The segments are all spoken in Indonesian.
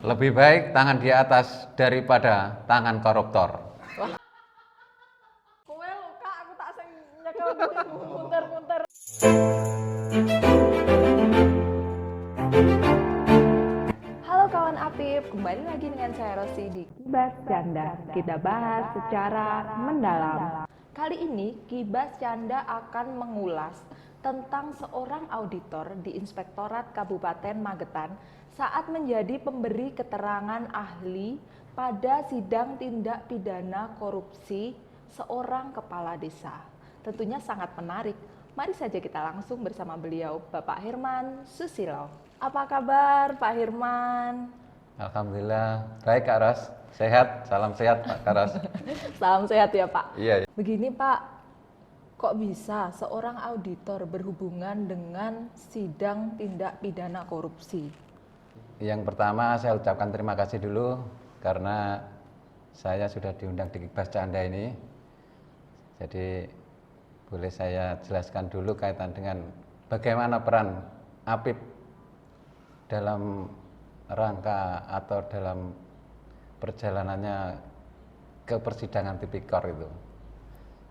Lebih baik tangan di atas daripada tangan koruptor. Kowe lho Kak, aku tak sing nyekel munter-munter. Halo kawan Apip, kembali lagi dengan saya Rosi di Kibas Canda. Kita bahas secara mendalam. Kali ini Kibas Canda akan mengulas tentang seorang auditor di Inspektorat Kabupaten Magetan saat menjadi pemberi keterangan ahli pada sidang tindak pidana korupsi seorang kepala desa. Tentunya sangat menarik. Mari saja kita langsung bersama beliau, Bapak Herman Susilo. Apa kabar Pak Herman? Alhamdulillah, baik Kak Ros. Sehat, salam sehat Pak Kak Ros. Salam sehat ya Pak. Iya. Begini Pak, kok bisa seorang auditor berhubungan dengan sidang tindak pidana korupsi? Yang pertama saya ucapkan terima kasih dulu karena saya sudah diundang di Kibas Canda ini. Jadi boleh saya jelaskan dulu kaitan dengan bagaimana peran Apip dalam rangka atau dalam perjalanannya ke persidangan tipikor itu.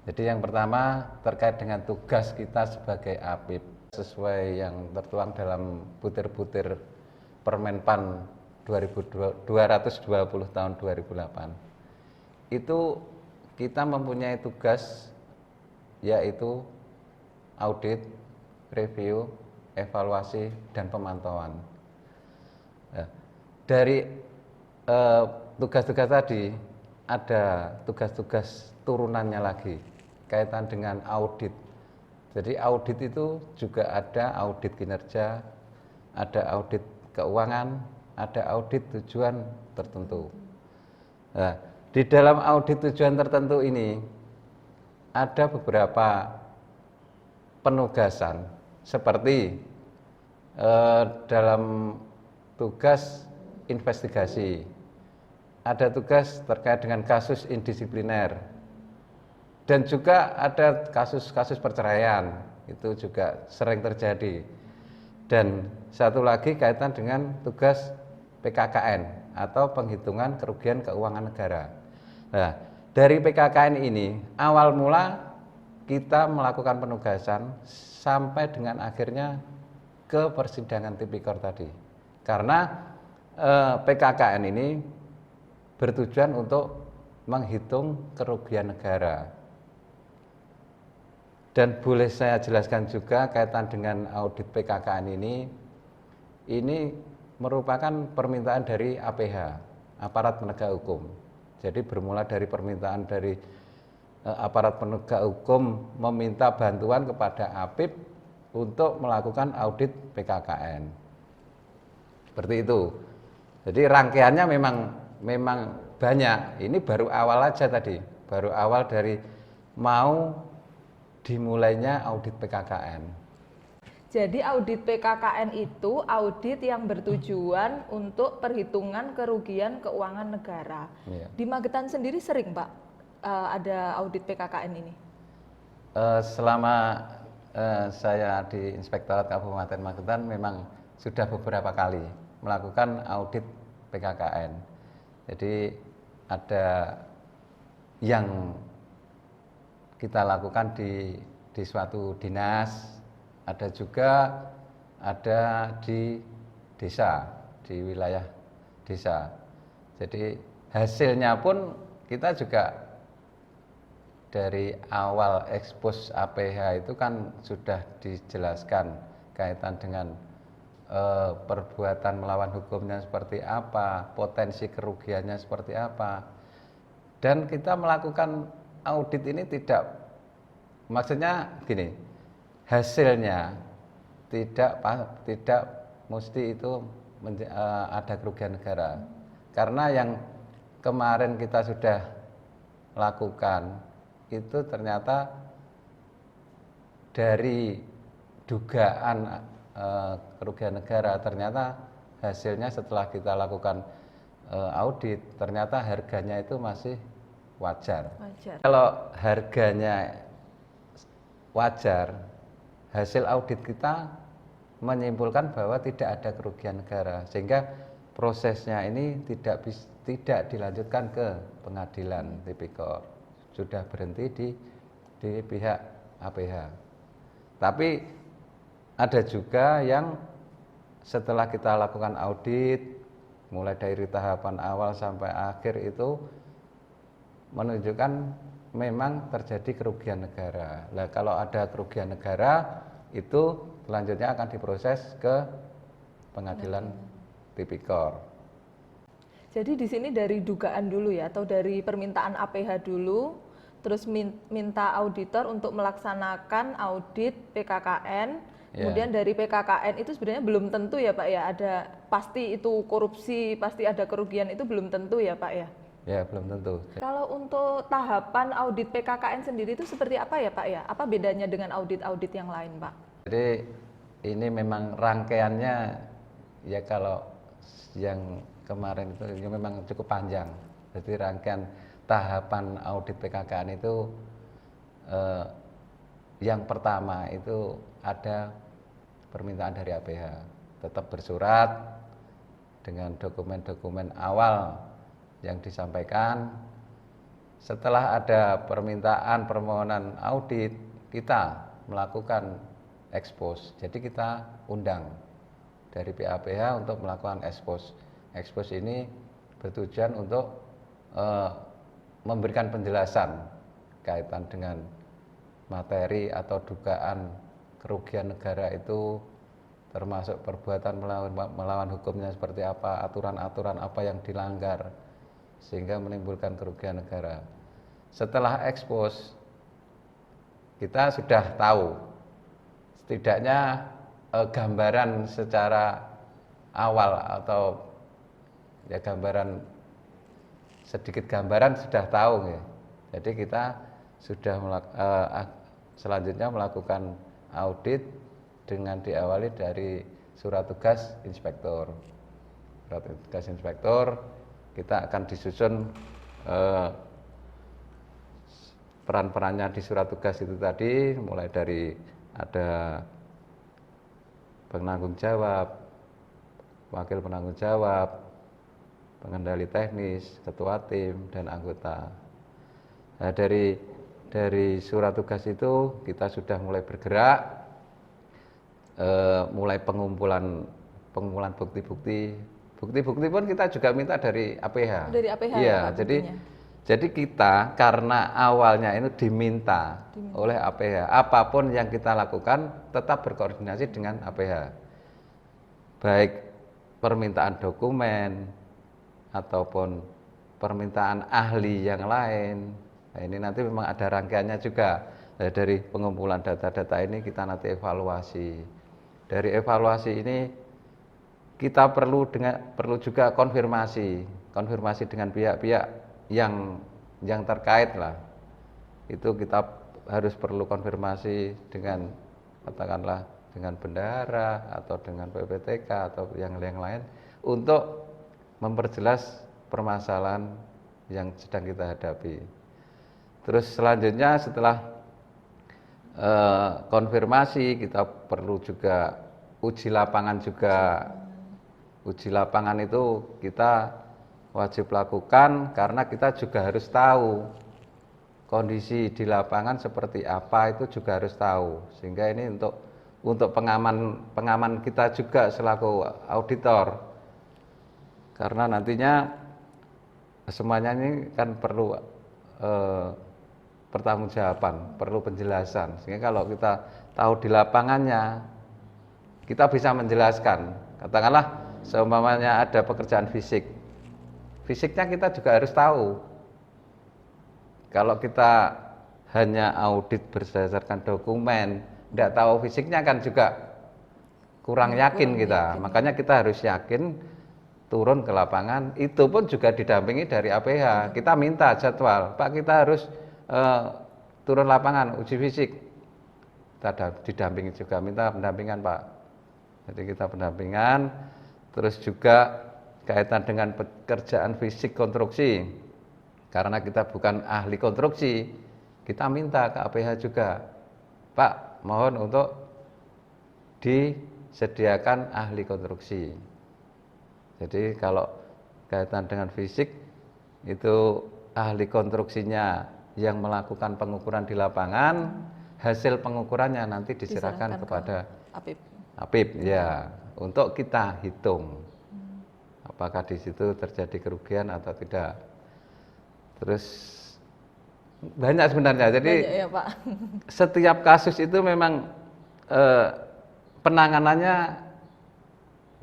Jadi yang pertama terkait dengan tugas kita sebagai Apip sesuai yang tertuang dalam butir-butir Permenpan 220 tahun 2008. Itu kita mempunyai tugas yaitu audit, review, evaluasi, dan pemantauan. Nah, dari tugas-tugas tadi ada tugas-tugas turunannya lagi kaitan dengan audit. Jadi audit itu juga ada audit kinerja, ada audit keuangan, ada audit tujuan tertentu. Nah, di dalam audit tujuan tertentu ini ada beberapa penugasan seperti dalam tugas investigasi, ada tugas terkait dengan kasus indisipliner, dan juga ada kasus-kasus perceraian, itu juga sering terjadi. Dan satu lagi kaitan dengan tugas PKKN atau penghitungan kerugian keuangan negara. Nah, dari PKKN ini awal mula kita melakukan penugasan sampai dengan akhirnya ke persidangan tipikor tadi. Karena PKKN ini bertujuan untuk menghitung kerugian negara. Dan boleh saya jelaskan juga kaitan dengan audit PKKN ini merupakan permintaan dari APH, aparat penegak hukum. Jadi bermula dari permintaan dari aparat penegak hukum meminta bantuan kepada Apip untuk melakukan audit PKKN. Seperti itu. Jadi rangkaiannya memang banyak. Ini baru awal aja tadi, baru awal dari mau dimulainya audit PKKN. Jadi audit PKKN itu audit yang bertujuan untuk perhitungan kerugian keuangan negara. Iya. Di Magetan sendiri sering Pak ada audit PKKN ini? Selama saya di Inspektorat Kabupaten Magetan memang sudah beberapa kali melakukan audit PKKN. Jadi ada yang kita lakukan di suatu dinas, ada juga ada di desa, di wilayah desa. Jadi hasilnya pun kita juga dari awal ekspos APH itu kan sudah dijelaskan kaitan dengan perbuatan melawan hukumnya seperti apa, potensi kerugiannya seperti apa. Dan kita melakukan audit ini tidak, maksudnya gini, hasilnya tidak mesti itu ada kerugian negara. Karena yang kemarin kita sudah lakukan itu ternyata dari dugaan kerugian negara, ternyata hasilnya setelah kita lakukan audit ternyata harganya itu masih wajar. Kalau harganya wajar, hasil audit kita menyimpulkan bahwa tidak ada kerugian negara, sehingga prosesnya ini tidak dilanjutkan ke pengadilan tipikor, sudah berhenti di pihak APH. Tapi ada juga yang setelah kita lakukan audit, mulai dari tahapan awal sampai akhir itu menunjukkan memang terjadi kerugian negara. Nah, kalau ada kerugian negara itu selanjutnya akan diproses ke pengadilan tipikor. Jadi di sini dari dugaan dulu ya, atau dari permintaan APH dulu, terus minta auditor untuk melaksanakan audit PKKN. Kemudian dari PKKN itu sebenarnya belum tentu ya Pak ya, ada pasti itu korupsi, pasti ada kerugian, itu belum tentu ya Pak ya? Ya, belum tentu. Kalau untuk tahapan audit PKKN sendiri itu seperti apa ya Pak ya? Apa bedanya dengan audit-audit yang lain Pak? Jadi ini memang rangkaiannya ya, kalau yang kemarin itu memang cukup panjang. Jadi rangkaian tahapan audit PKKN itu yang pertama itu ada permintaan dari APH, tetap bersurat dengan dokumen-dokumen awal yang disampaikan. Setelah ada permohonan audit, kita melakukan expose. Jadi kita undang dari pihak APH untuk melakukan expose. Expose ini bertujuan untuk memberikan penjelasan kaitan dengan materi atau dugaan kerugian negara itu, termasuk perbuatan melawan hukumnya seperti apa, aturan-aturan apa yang dilanggar sehingga menimbulkan kerugian negara. Setelah expose, kita sudah tahu setidaknya gambaran secara awal, atau ya sedikit gambaran sudah tahu ya. Jadi kita sudah selanjutnya melakukan audit dengan diawali dari surat tugas inspektur. Surat tugas inspektur, kita akan disusun peran-perannya di surat tugas itu tadi, mulai dari ada penanggung jawab, wakil penanggung jawab, pengendali teknis, ketua tim, dan anggota. Nah, dari surat tugas itu kita sudah mulai bergerak, mulai pengumpulan bukti-bukti. Bukti-bukti pun kita juga minta dari APH. Dari APH iya, ya Pak, jadi kita karena awalnya ini diminta oleh APH, apapun yang kita lakukan tetap berkoordinasi dengan APH. Baik permintaan dokumen ataupun permintaan ahli yang lain. Nah, ini nanti memang ada rangkaiannya juga. Nah, dari pengumpulan data-data ini kita nanti evaluasi. Dari evaluasi ini kita perlu juga konfirmasi dengan pihak-pihak yang terkait lah. Itu kita harus perlu konfirmasi dengan, katakanlah dengan bendahara atau dengan PPTK atau yang lain untuk memperjelas permasalahan yang sedang kita hadapi. Terus selanjutnya setelah konfirmasi, kita perlu juga uji lapangan juga. Uji lapangan itu kita wajib lakukan karena kita juga harus tahu kondisi di lapangan seperti apa, itu juga harus tahu. Sehingga ini untuk pengaman kita juga selaku auditor. Karena nantinya semuanya ini kan perlu pertanggungjawaban, perlu penjelasan. Sehingga kalau kita tahu di lapangannya, kita bisa menjelaskan. Katakanlah seumpamanya ada pekerjaan fisik, fisiknya kita juga harus tahu. Kalau kita hanya audit berdasarkan dokumen, tidak tahu fisiknya kan juga kurang yakin kita. Makanya kita harus yakin, turun ke lapangan, itu pun juga didampingi dari APH. Kita minta jadwal, Pak, kita harus turun lapangan, uji fisik. Kita didampingi juga, minta pendampingan Pak. Jadi kita pendampingan. Terus juga kaitan dengan pekerjaan fisik konstruksi, karena kita bukan ahli konstruksi, kita minta ke APH juga, Pak, mohon untuk disediakan ahli konstruksi. Jadi kalau kaitan dengan fisik itu ahli konstruksinya yang melakukan pengukuran di lapangan, hasil pengukurannya nanti diserahkan kepada Apip ya, untuk kita hitung apakah di situ terjadi kerugian atau tidak. Terus banyak sebenarnya. Jadi banyak ya, Pak. Setiap kasus itu memang penanganannya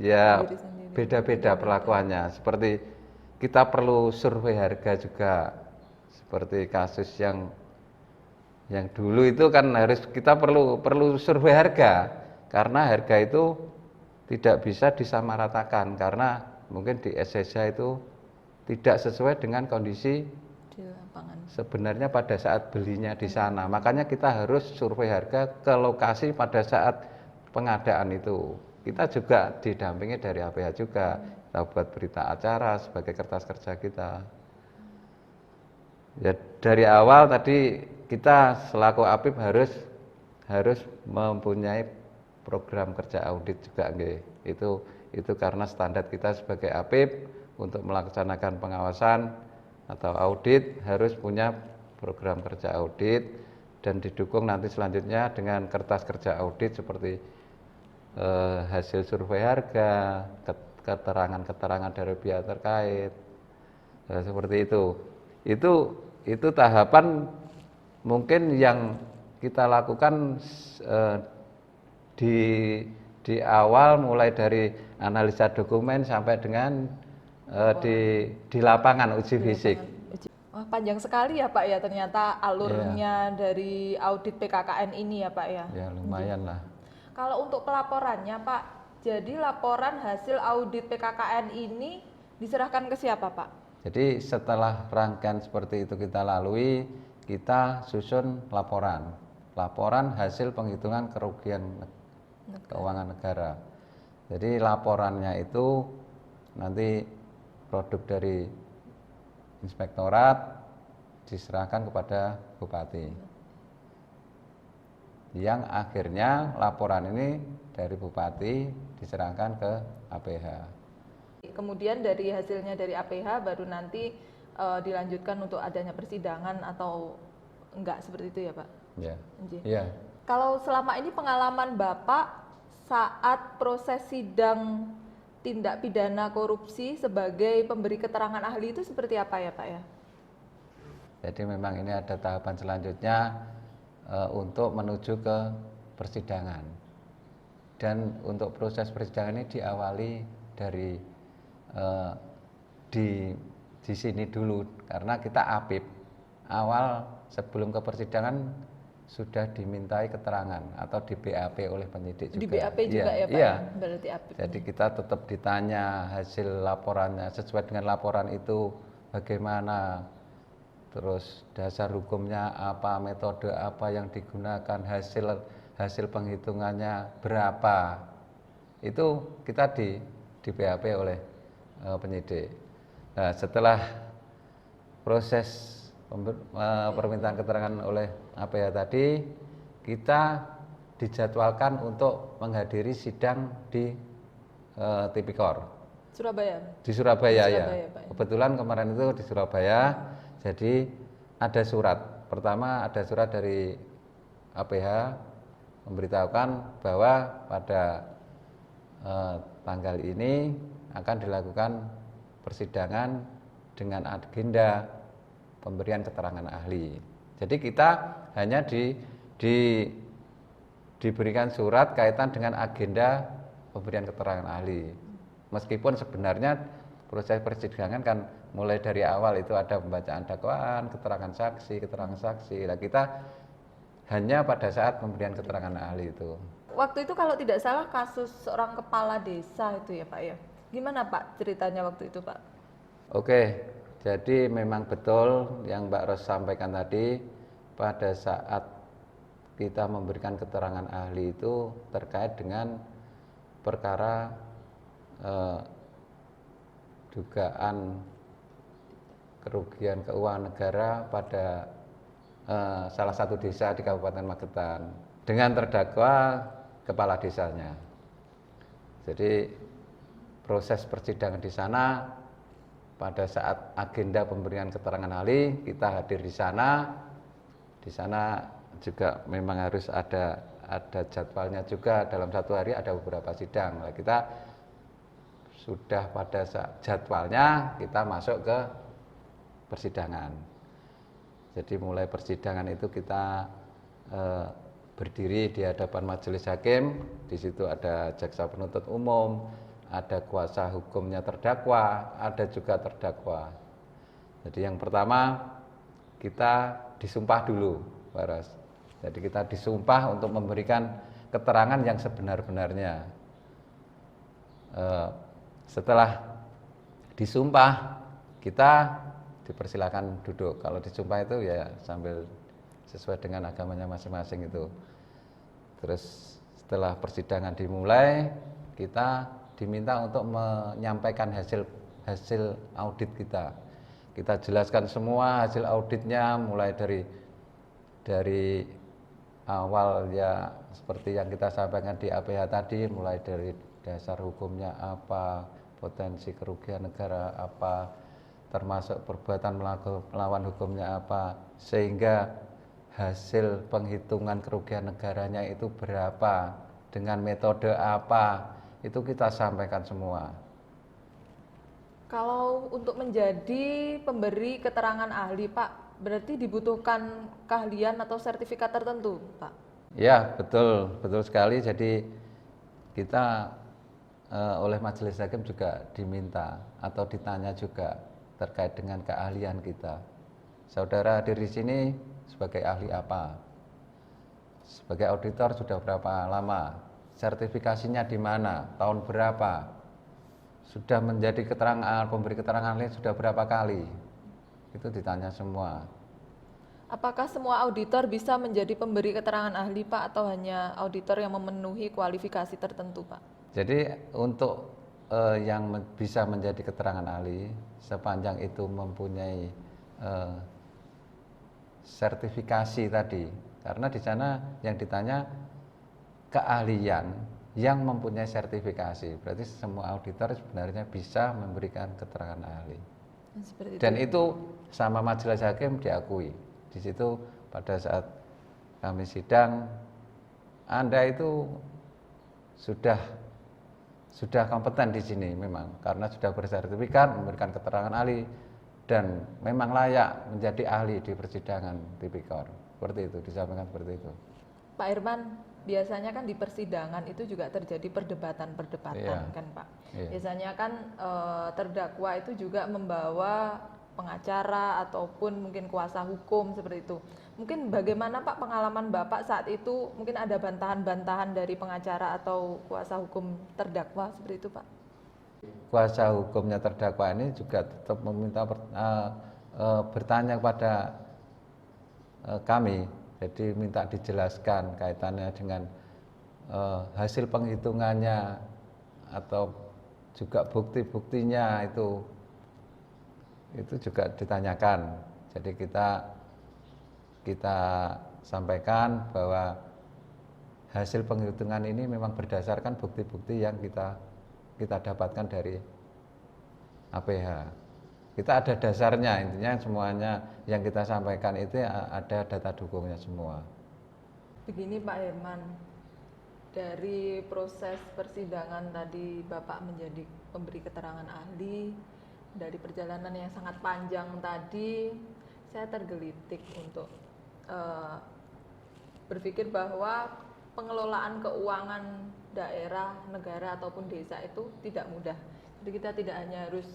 ya beda-beda perlakuannya. Seperti kita perlu survei harga juga. Seperti kasus yang dulu itu kan harus kita perlu survei harga, karena harga itu tidak bisa disamaratakan karena mungkin di SSH itu tidak sesuai dengan kondisi di lapangan sebenarnya pada saat belinya di sana. Makanya kita harus survei harga ke lokasi pada saat pengadaan itu. Kita juga didampingi dari APH juga. Kita buat berita acara sebagai kertas kerja kita. Ya, dari awal tadi kita selaku Apip harus mempunyai program kerja audit juga nggih. Itu karena standar kita sebagai Apip untuk melaksanakan pengawasan atau audit harus punya program kerja audit dan didukung nanti selanjutnya dengan kertas kerja audit seperti hasil survei harga, keterangan-keterangan dari pihak terkait, seperti itu. Itu tahapan mungkin yang kita lakukan di awal, mulai dari analisa dokumen sampai dengan di lapangan uji fisik. Wah, panjang sekali ya Pak ya, ternyata alurnya dari audit PKKN ini ya Pak ya. Ya lumayan lah. Kalau untuk pelaporannya Pak, jadi laporan hasil audit PKKN ini diserahkan ke siapa Pak? Jadi setelah rangkaian seperti itu kita lalui, kita susun laporan hasil penghitungan kerugian keuangan negara. Jadi laporannya itu nanti produk dari inspektorat diserahkan kepada bupati, yang akhirnya laporan ini dari bupati diserahkan ke APH. Kemudian dari hasilnya dari APH baru nanti dilanjutkan untuk adanya persidangan atau enggak, seperti itu ya Pak? Ya. Iya. Kalau selama ini pengalaman Bapak saat proses sidang tindak pidana korupsi sebagai pemberi keterangan ahli itu seperti apa ya Pak ya? Jadi memang ini ada tahapan selanjutnya untuk menuju ke persidangan. Dan untuk proses persidangan ini diawali dari di sini dulu, karena kita Apip awal sebelum ke persidangan sudah dimintai keterangan atau di BAP oleh penyidik juga. Di BAP juga ya Pak? Iya. Berarti Apip. Jadi kita tetap ditanya hasil laporannya, sesuai dengan laporan itu bagaimana, terus dasar hukumnya apa, metode apa yang digunakan, hasil penghitungannya berapa, itu kita di BAP oleh penyidik. Nah, setelah proses permintaan keterangan oleh APH tadi, kita dijadwalkan untuk menghadiri sidang di Tipikor. Surabaya. Di Surabaya ya. Pak. Kebetulan kemarin itu di Surabaya, jadi ada surat. Pertama ada surat dari APH memberitahukan bahwa pada tanggal ini akan dilakukan persidangan dengan agenda pemberian keterangan ahli. Jadi kita hanya diberikan surat kaitan dengan agenda pemberian keterangan ahli. Meskipun sebenarnya proses persidangan kan mulai dari awal itu ada pembacaan dakwaan, keterangan saksi. Nah, kita hanya pada saat pemberian keterangan ahli itu. Waktu itu kalau tidak salah kasus seorang kepala desa itu ya Pak ya. Gimana Pak ceritanya waktu itu Pak? Oke, jadi memang betul yang Mbak Ros sampaikan tadi, pada saat kita memberikan keterangan ahli itu terkait dengan perkara dugaan kerugian keuangan negara pada salah satu desa di Kabupaten Magetan dengan terdakwa kepala desanya. Jadi proses persidangan di sana. Pada saat agenda pemberian keterangan ahli, kita hadir di sana. Di sana juga memang harus ada jadwalnya juga, dalam satu hari ada beberapa sidang. Nah, kita sudah pada saat jadwalnya kita masuk ke persidangan. Jadi mulai persidangan itu kita berdiri di hadapan majelis hakim. Di situ ada jaksa penuntut umum, ada kuasa hukumnya terdakwa, ada juga terdakwa. Jadi yang pertama kita disumpah dulu, Baras. Jadi kita disumpah untuk memberikan keterangan yang sebenar-benarnya. Setelah disumpah, kita dipersilakan duduk. Kalau disumpah itu ya sambil sesuai dengan agamanya masing-masing itu. Terus setelah persidangan dimulai, kita diminta untuk menyampaikan hasil audit kita. Kita jelaskan semua hasil auditnya, mulai dari awal ya seperti yang kita sampaikan di APH tadi, mulai dari dasar hukumnya apa, potensi kerugian negara apa, termasuk perbuatan melawan hukumnya apa, sehingga hasil penghitungan kerugian negaranya itu berapa, dengan metode apa, itu kita sampaikan semua. Kalau untuk menjadi pemberi keterangan ahli, Pak, berarti dibutuhkan keahlian atau sertifikat tertentu, Pak? Ya, betul sekali. Jadi kita oleh majelis hakim juga diminta atau ditanya juga terkait dengan keahlian kita. Saudara hadir di sini sebagai ahli apa? Sebagai auditor sudah berapa lama? Sertifikasinya di mana? Tahun berapa? Sudah menjadi pemberi keterangan ahli sudah berapa kali? Itu ditanya semua. Apakah semua auditor bisa menjadi pemberi keterangan ahli, Pak, atau hanya auditor yang memenuhi kualifikasi tertentu, Pak? Jadi untuk yang bisa menjadi keterangan ahli, sepanjang itu mempunyai sertifikasi tadi, karena di sana yang ditanya keahlian yang mempunyai sertifikasi, berarti semua auditor sebenarnya bisa memberikan keterangan ahli. Seperti dan itu sama majelis hakim diakui. Di situ pada saat kami sidang, Anda itu sudah kompeten di sini memang, karena sudah bersertifikat memberikan keterangan ahli dan memang layak menjadi ahli di persidangan tipikor. Seperti itu, disampaikan seperti itu. Pak Irman, biasanya kan di persidangan itu juga terjadi perdebatan-perdebatan, kan Pak? Biasanya kan terdakwa itu juga membawa pengacara ataupun mungkin kuasa hukum seperti itu. Mungkin bagaimana Pak pengalaman Bapak saat itu, mungkin ada bantahan-bantahan dari pengacara atau kuasa hukum terdakwa seperti itu, Pak? Kuasa hukumnya terdakwa ini juga tetap meminta bertanya kepada kami, jadi minta dijelaskan kaitannya dengan hasil penghitungannya atau juga bukti-buktinya itu juga ditanyakan. Jadi kita sampaikan bahwa hasil penghitungan ini memang berdasarkan bukti-bukti yang kita dapatkan dari APH. Kita ada dasarnya, intinya semuanya yang kita sampaikan itu ada data dukungnya semua. Begini Pak Herman, dari proses persidangan tadi Bapak menjadi pemberi keterangan ahli, dari perjalanan yang sangat panjang tadi, saya tergelitik untuk berpikir bahwa pengelolaan keuangan daerah, negara ataupun desa itu tidak mudah. Jadi kita tidak hanya harus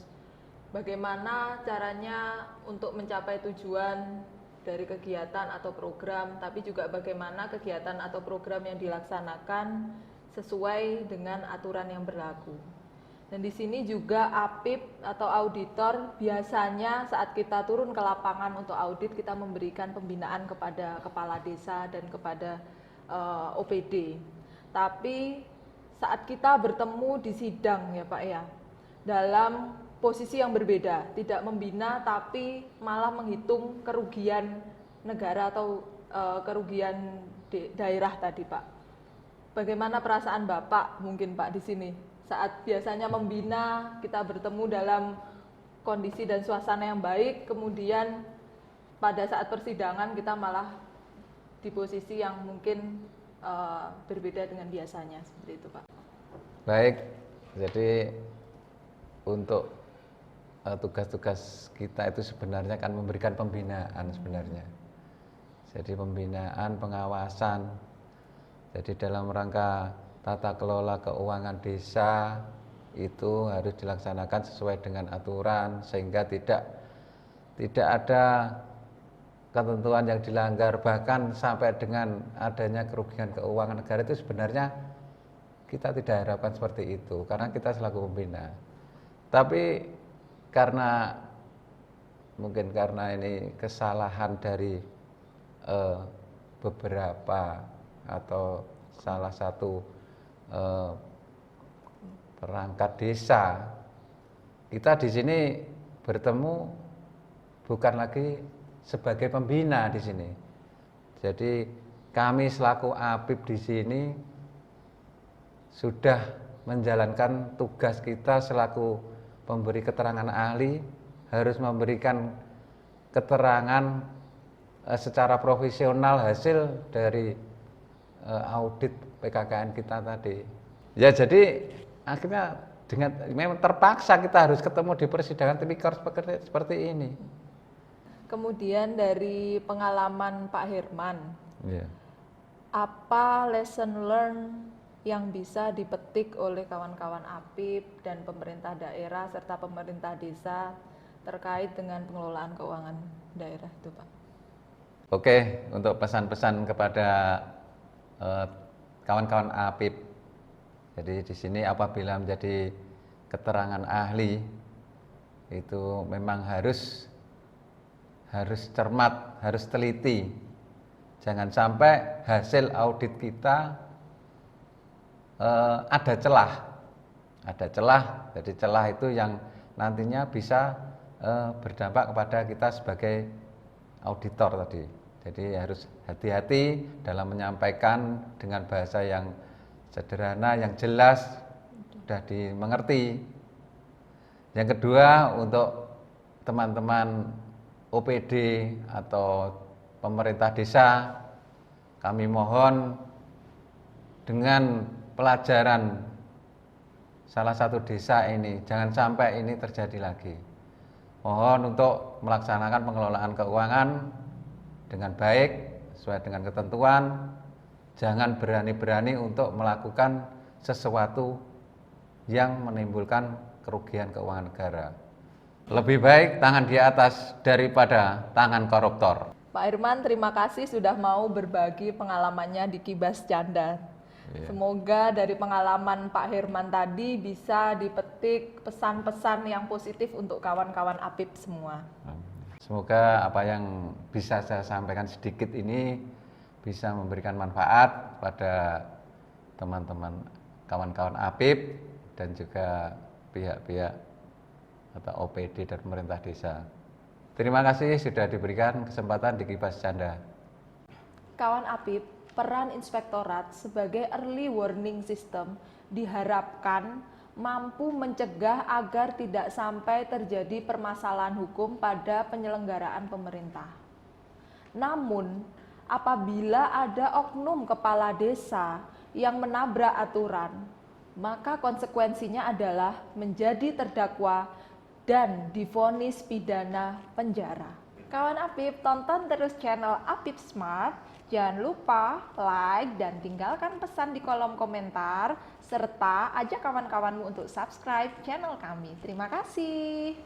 bagaimana caranya untuk mencapai tujuan dari kegiatan atau program, tapi juga bagaimana kegiatan atau program yang dilaksanakan sesuai dengan aturan yang berlaku. Dan di sini juga APIP atau auditor biasanya saat kita turun ke lapangan untuk audit, kita memberikan pembinaan kepada kepala desa dan kepada OPD. Tapi saat kita bertemu di sidang ya Pak ya, dalam posisi yang berbeda, tidak membina tapi malah menghitung kerugian negara atau kerugian daerah tadi Pak. Bagaimana perasaan Bapak mungkin Pak di sini saat biasanya membina kita bertemu dalam kondisi dan suasana yang baik, kemudian pada saat persidangan kita malah di posisi yang mungkin berbeda dengan biasanya, seperti itu Pak. Baik, jadi untuk tugas-tugas kita itu sebenarnya kan memberikan pembinaan sebenarnya. Jadi pembinaan, pengawasan. Jadi dalam rangka tata kelola keuangan desa itu harus dilaksanakan sesuai dengan aturan sehingga tidak ada ketentuan yang dilanggar, bahkan sampai dengan adanya kerugian keuangan negara itu sebenarnya kita tidak harapkan seperti itu karena kita selaku pembina. Tapi mungkin karena ini kesalahan dari beberapa atau salah satu perangkat desa, kita di sini bertemu bukan lagi sebagai pembina di sini. Jadi kami selaku APIP di sini sudah menjalankan tugas kita selaku pemberi keterangan ahli, harus memberikan keterangan secara profesional hasil dari audit PKKN kita tadi. Ya jadi akhirnya memang terpaksa kita harus ketemu di persidangan tipikor seperti ini. Kemudian dari pengalaman Pak Herman, apa lesson learn yang bisa dipetik oleh kawan-kawan APIP dan pemerintah daerah serta pemerintah desa terkait dengan pengelolaan keuangan daerah itu Pak? Oke, untuk pesan-pesan kepada kawan-kawan APIP. Jadi di sini apabila menjadi keterangan ahli itu memang harus cermat, harus teliti. Jangan sampai hasil audit kita ada celah. Jadi celah itu yang nantinya bisa berdampak kepada kita sebagai auditor tadi. Jadi harus hati-hati dalam menyampaikan dengan bahasa yang sederhana, yang jelas, sudah dimengerti. Yang kedua, untuk teman-teman OPD atau pemerintah desa, kami mohon dengan pelajaran salah satu desa ini, jangan sampai ini terjadi lagi. Mohon untuk melaksanakan pengelolaan keuangan dengan baik, sesuai dengan ketentuan. Jangan berani-berani untuk melakukan sesuatu yang menimbulkan kerugian keuangan negara. Lebih baik tangan di atas daripada tangan koruptor. Pak Herman, terima kasih sudah mau berbagi pengalamannya di Kibas Canda. Semoga dari pengalaman Pak Herman tadi bisa dipetik pesan-pesan yang positif untuk kawan-kawan APIP semua. Semoga apa yang bisa saya sampaikan sedikit ini bisa memberikan manfaat pada teman-teman kawan-kawan APIP dan juga pihak-pihak atau OPD dan pemerintah desa. Terima kasih sudah diberikan kesempatan di Kibas Canda. Kawan APIP, peran inspektorat sebagai early warning system diharapkan mampu mencegah agar tidak sampai terjadi permasalahan hukum pada penyelenggaraan pemerintah. Namun, apabila ada oknum kepala desa yang menabrak aturan, maka konsekuensinya adalah menjadi terdakwa dan divonis pidana penjara. Kawan APIP, tonton terus channel APIP Smart. Jangan lupa like dan tinggalkan pesan di kolom komentar, serta ajak kawan-kawanmu untuk subscribe channel kami. Terima kasih.